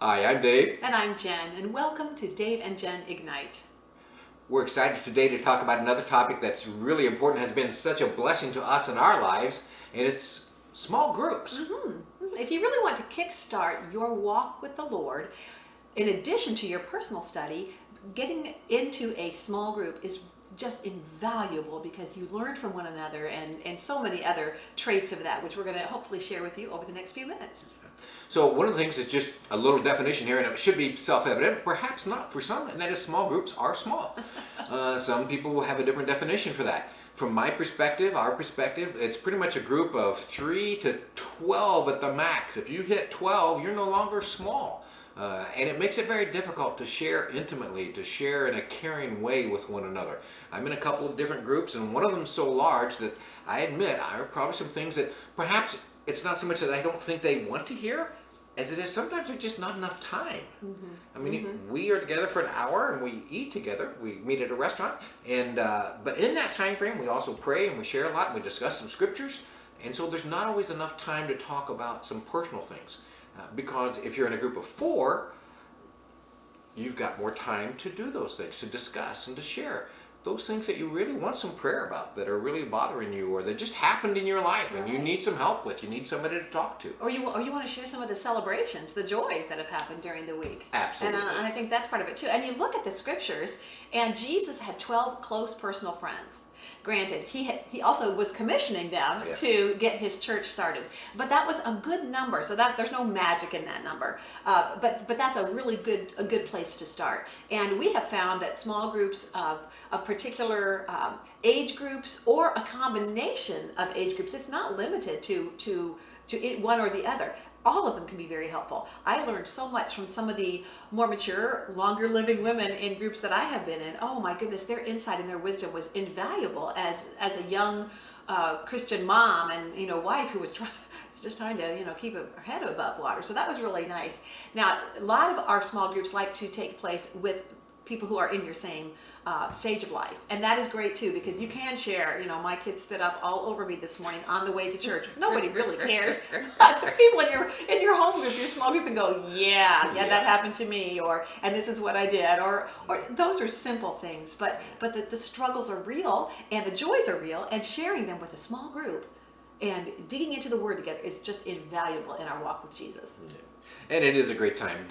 Hi, I'm Dave. And I'm Jen, and welcome to Dave and Jen Ignite. We're excited today to talk about another topic that's really important, has been such a blessing to us in our lives, and it's small groups. If you really want to kickstart your walk with the Lord, in addition to your personal study, getting into a small group is just invaluable because you learn from one another and so many other traits of that, which we're going to hopefully share with you over the next few minutes. So one of the things is just a little definition here, and it should be self-evident, perhaps not for some, and that is small groups are small. Some people will have a different definition for that. From my perspective, our perspective, it's pretty much a group of 3 to 12 at the max. If you hit 12, you're no longer small. And it makes it very difficult to share intimately, to share in a caring way with one another. I'm in a couple of different groups, and one of them is so large that I admit there are probably some things that perhaps it's not so much that I don't think they want to hear, as it is sometimes there's just not enough time. I mean, we are together for an hour and we eat together. We meet at a restaurant, and but in that time frame, we also pray and we share a lot and we discuss some scriptures. And so there's not always enough time to talk about some personal things. Because if you're in a group of 4, you've got more time to do those things, to discuss and to share those things that you really want some prayer about, that are really bothering you, or that just happened in your life and you need some help with, you need somebody to talk to. Or you want to share some of the celebrations, the joys that have happened during the week. Absolutely. And I think that's part of it too. And you look at the scriptures, and Jesus had 12 close personal friends. Granted, he also was commissioning them to get his church started, but that was a good number. So that there's no magic in that number, but that's a really good place to start. And we have found that small groups of particular age groups, or a combination of age groups, it's not limited to one or the other. All of them can be very helpful. I learned so much from some of the more mature, longer living women in groups that I have been in. Oh my goodness, their insight and their wisdom was invaluable as a young Christian mom and wife who was just trying to keep her head above water. So that was really nice. Now, a lot of our small groups like to take place with people who are in your same stage of life, and that is great too, because you can share. My kids spit up all over me this morning on the way to church. Nobody really cares. But the people in your home group, your small group, can go, yeah, that happened to me, and this is what I did, or those are simple things, but the struggles are real and the joys are real, and sharing them with a small group and digging into the Word together is just invaluable in our walk with Jesus. And it is a great time.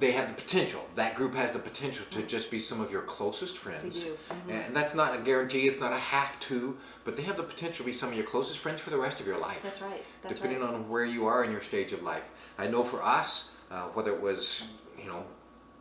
They have the potential. That group has the potential to just be some of your closest friends. They do. And that's not a guarantee, it's not a have to, but they have the potential to be some of your closest friends for the rest of your life. That's right. Depending on where you are in your stage of life. I know for us, whether it was,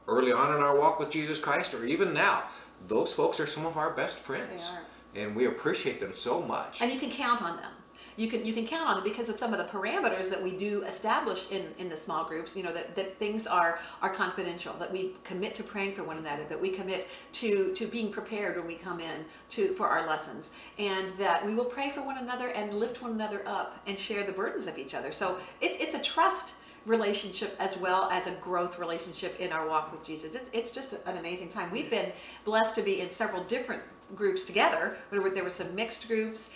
early on in our walk with Jesus Christ or even now, those folks are some of our best friends. They are. And we appreciate them so much. And you can count on them. You can count on them because of some of the parameters that we do establish in the small groups. That things are confidential. That we commit to praying for one another. That we commit to being prepared when we come in for our lessons, and that we will pray for one another and lift one another up and share the burdens of each other. So it's a trust relationship as well as a growth relationship in our walk with Jesus. It's just an amazing time. We've been blessed to be in several different groups together. There were some mixed groups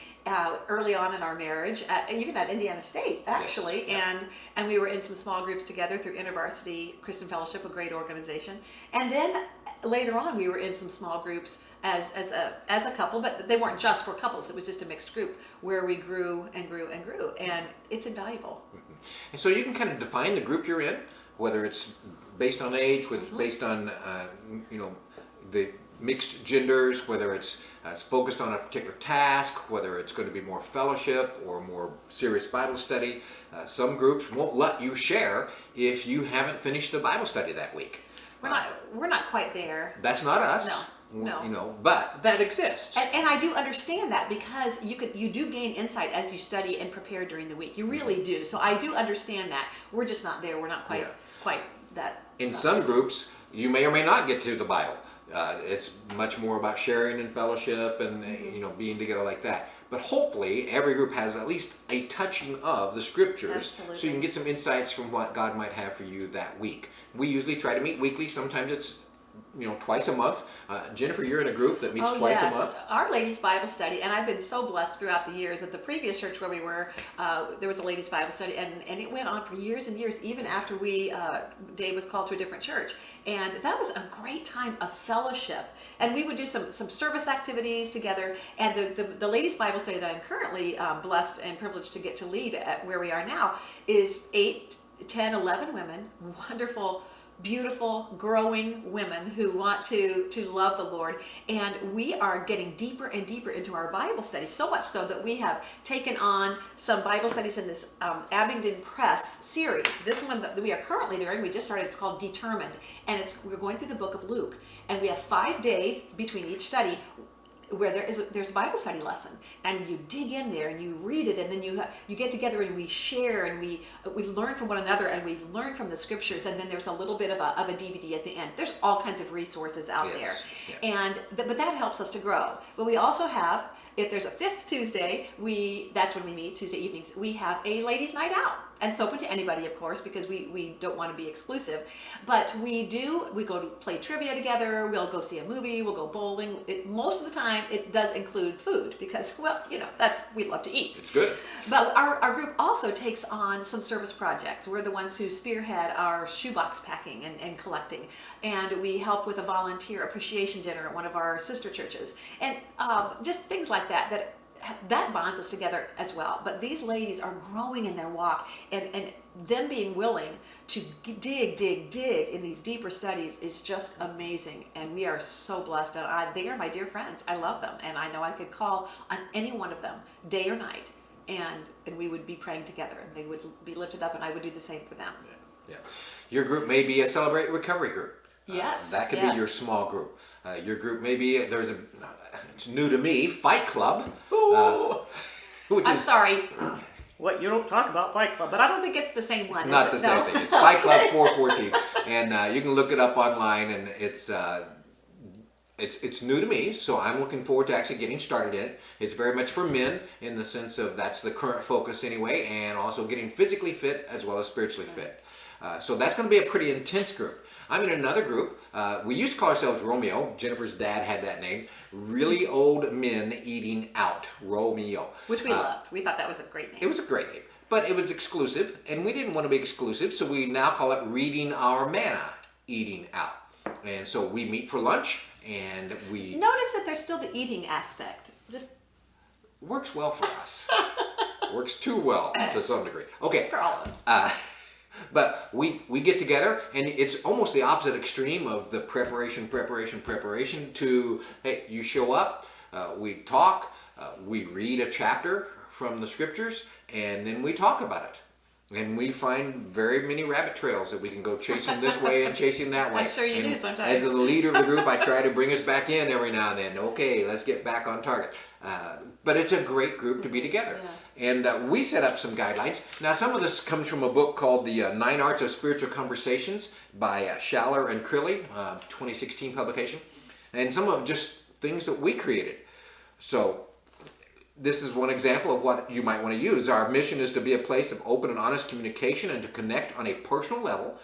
early on in our marriage, even at Indiana State, actually. Yes. And we were in some small groups together through InterVarsity Christian Fellowship, a great organization. And then later on, we were in some small groups as a couple, but they weren't just for couples. It was just a mixed group where we grew and grew and grew, and it's invaluable. And so you can kind of define the group you're in, whether it's based on age, based on the mixed genders, whether it's focused on a particular task, whether it's going to be more fellowship or more serious Bible study. Some groups won't let you share if you haven't finished the Bible study that week. We're not quite there. That's not us. No. But that exists. And I do understand that, because you do gain insight as you study and prepare during the week. You really do. So I do understand that. We're just not there. We're not quite that. In some groups, you may or may not get to the Bible. It's much more about sharing and fellowship and being together like that. But hopefully every group has at least a touching of the scriptures. Absolutely. So you can get some insights from what God might have for you that week. We usually try to meet weekly. Sometimes it's twice a month. Jennifer, you're in a group that meets twice a month. Our ladies Bible study, and I've been so blessed throughout the years. At the previous church where we were, there was a ladies Bible study, and it went on for years and years, even after Dave was called to a different church. And that was a great time of fellowship. And we would do some service activities together. And the ladies Bible study that I'm currently blessed and privileged to get to lead at where we are now is 8, 10, 11 women, wonderful, beautiful, growing women who want to love the Lord. And we are getting deeper and deeper into our Bible studies, so much so that we have taken on some Bible studies in this Abingdon Press series. This one that we are currently doing, we just started, it's called Determined. And we're going through the book of Luke. And we have 5 days between each study where there's a Bible study lesson, and you dig in there and you read it, and then you get together and we share, and we learn from one another, and we learn from the scriptures, and then there's a little bit of a DVD at the end. There's all kinds of resources out there, and but that helps us to grow. But we also have, if there's a 5th Tuesday, that's when we meet, Tuesday evenings, we have a ladies' night out. And it's open to anybody, of course, because we don't want to be exclusive. But we go to play trivia together, we'll go see a movie, we'll go bowling. Most of the time, it does include food because, we love to eat. It's good. But our group also takes on some service projects. We're the ones who spearhead our shoebox packing and collecting. And we help with a volunteer appreciation dinner at one of our sister churches. And just things like that bonds us together as well. But these ladies are growing in their walk, and them being willing to dig in these deeper studies is just amazing. And we are so blessed. And they are my dear friends. I love them, and I know I could call on any one of them day or night, and we would be praying together, and they would be lifted up, and I would do the same for them. Yeah. Your group may be a Celebrate Recovery group. Yes. That could be your small group. Your group may be, it's new to me, Fight Club. I'm sorry. What, you don't talk about Fight Club, but I don't think it's the same one. It's not the same thing. It's Fight Club 414, and you can look it up online, and it's new to me, so I'm looking forward to actually getting started in it. It's very much for men in the sense of that's the current focus anyway, and also getting physically fit as well as spiritually fit. So that's going to be a pretty intense group. I'm in another group. We used to call ourselves Romeo. Jennifer's dad had that name. Really Old Men Eating Out. Romeo. Which we loved. We thought that was a great name. It was a great name. But it was exclusive, and we didn't want to be exclusive, so we now call it Reading Our Manna, Eating Out. And so we meet for lunch, and we... Notice that there's still the eating aspect. Just works well for us. Works too well to some degree. Okay. For all of us. But we get together, and it's almost the opposite extreme of the preparation to, hey, you show up, we talk, we read a chapter from the scriptures, and then we talk about it. And we find very many rabbit trails that we can go chasing this way and chasing that way. I'm sure you do sometimes. As the leader of the group, I try to bring us back in every now and then. Okay, let's get back on target. But it's a great group to be together. Yeah. And we set up some guidelines. Now, some of this comes from a book called The 9 Arts of Spiritual Conversations by Schaller and Crilly, 2016 publication. And some of just things that we created. So this is one example of what you might want to use. Our mission is to be a place of open and honest communication and to connect on a personal level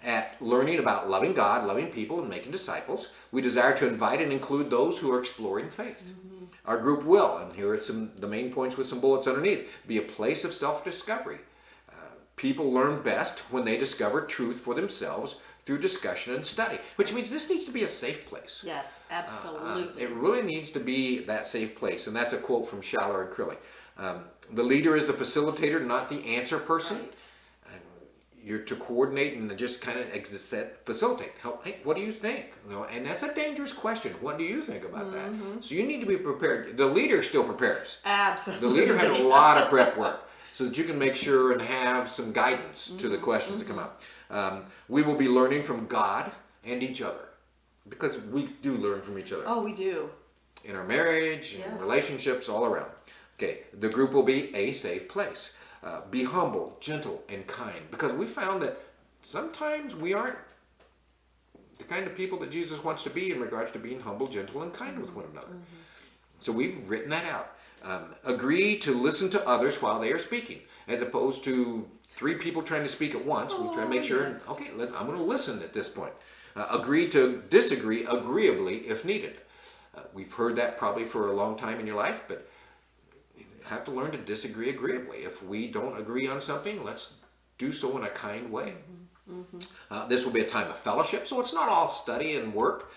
at learning about loving God, loving people, and making disciples. We desire to invite and include those who are exploring faith. Mm-hmm. Our group will, and here are the main points with some bullets underneath, be a place of self-discovery. People learn best when they discover truth for themselves through discussion and study, which means this needs to be a safe place. Yes, absolutely. It really needs to be that safe place, and that's a quote from Schaller and Crilly. The leader is the facilitator, not the answer person. Right. You're to coordinate and just kind of facilitate. Hey, what do you think? And that's a dangerous question. What do you think about that? So you need to be prepared. The leader still prepares. Absolutely. The leader has a lot of prep work so that you can make sure and have some guidance to the questions that come up. We will be learning from God and each other, because we do learn from each other. Oh, we do. In our marriage, in relationships, all around. Okay, the group will be a safe place. Be humble, gentle, and kind, because we found that sometimes we aren't the kind of people that Jesus wants to be in regards to being humble, gentle, and kind with one another. So we've written that out. Agree to listen to others while they are speaking, as opposed to 3 people trying to speak at once. We try to make sure, okay, I'm going to listen at this point. Agree to disagree agreeably if needed. We've heard that probably for a long time in your life, but you have to learn to disagree agreeably. If we don't agree on something, let's do so in a kind way. This will be a time of fellowship, so it's not all study and work.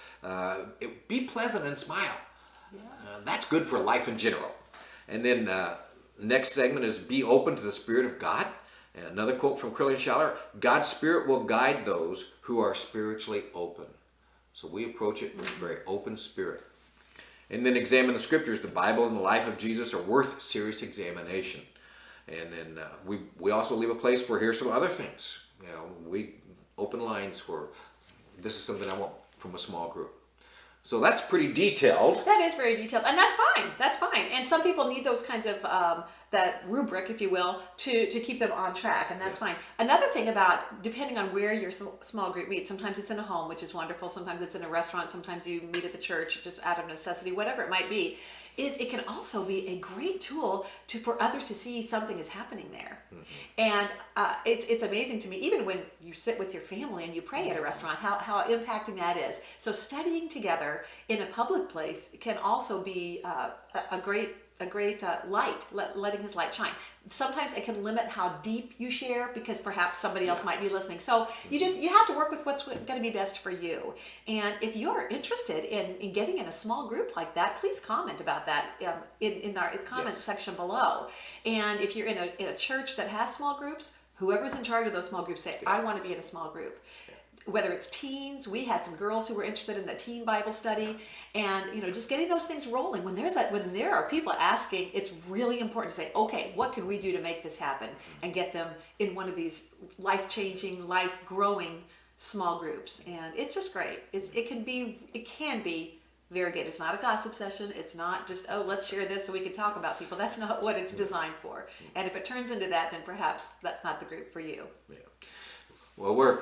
Be pleasant and smile. Yes. That's good for life in general. And then next segment is be open to the Spirit of God. And another quote from Crilly and Schaller, God's Spirit will guide those who are spiritually open. So we approach it with a very open spirit. And then examine the scriptures. The Bible and the life of Jesus are worth serious examination. And then we also leave a place for here's some other things. We open lines for this is something I want from a small group. So that's pretty detailed. That is very detailed, and that's fine. That's fine. And some people need those kinds of that rubric, if you will, to keep them on track, and that's fine. Another thing about depending on where your small group meets, sometimes it's in a home, which is wonderful. Sometimes it's in a restaurant. Sometimes you meet at the church, just out of necessity, whatever it might be. It can also be a great tool for others to see something is happening there. And it's amazing to me, even when you sit with your family and you pray at a restaurant, how impacting that is. So studying together in a public place can also be a great light, letting his light shine. Sometimes it can limit how deep you share because perhaps somebody else might be listening. So you have to work with what's going to be best for you. And if you're interested in getting in a small group like that, please comment about that in our comment section below. And if you're in a church that has small groups, whoever's in charge of those small groups say, I want to be in a small group. Whether it's teens, we had some girls who were interested in a teen Bible study, and just getting those things rolling. When there are people asking, it's really important to say, okay, what can we do to make this happen and get them in one of these life-changing, life-growing small groups. And it's just great. It can be very good. It's not a gossip session. It's not just, let's share this so we can talk about people. That's not what it's designed for. And if it turns into that, then perhaps that's not the group for you. Yeah. Well, we're,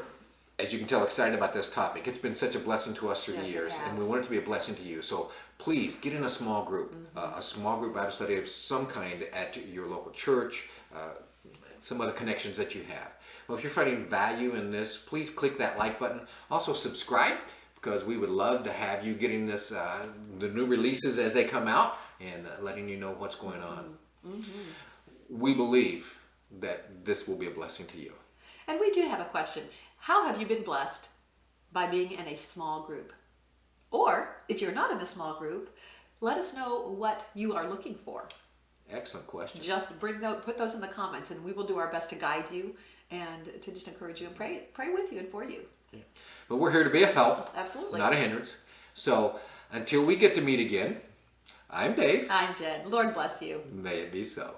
as you can tell, excited about this topic. It's been such a blessing to us through the years, and we want it to be a blessing to you. So please get in a small group, a small group Bible study of some kind at your local church, some other connections that you have. Well, if you're finding value in this, please click that like button. Also subscribe, because we would love to have you getting this, the new releases as they come out, and letting you know what's going on. We believe that this will be a blessing to you. And we do have a question. How have you been blessed by being in a small group? Or if you're not in a small group, let us know what you are looking for. Excellent question. Just put those in the comments, and we will do our best to guide you and to just encourage you and pray with you and for you. Yeah. But we're here to be of help. Absolutely. Not a hindrance. So until we get to meet again, I'm Dave. I'm Jen. Lord bless you. May it be so.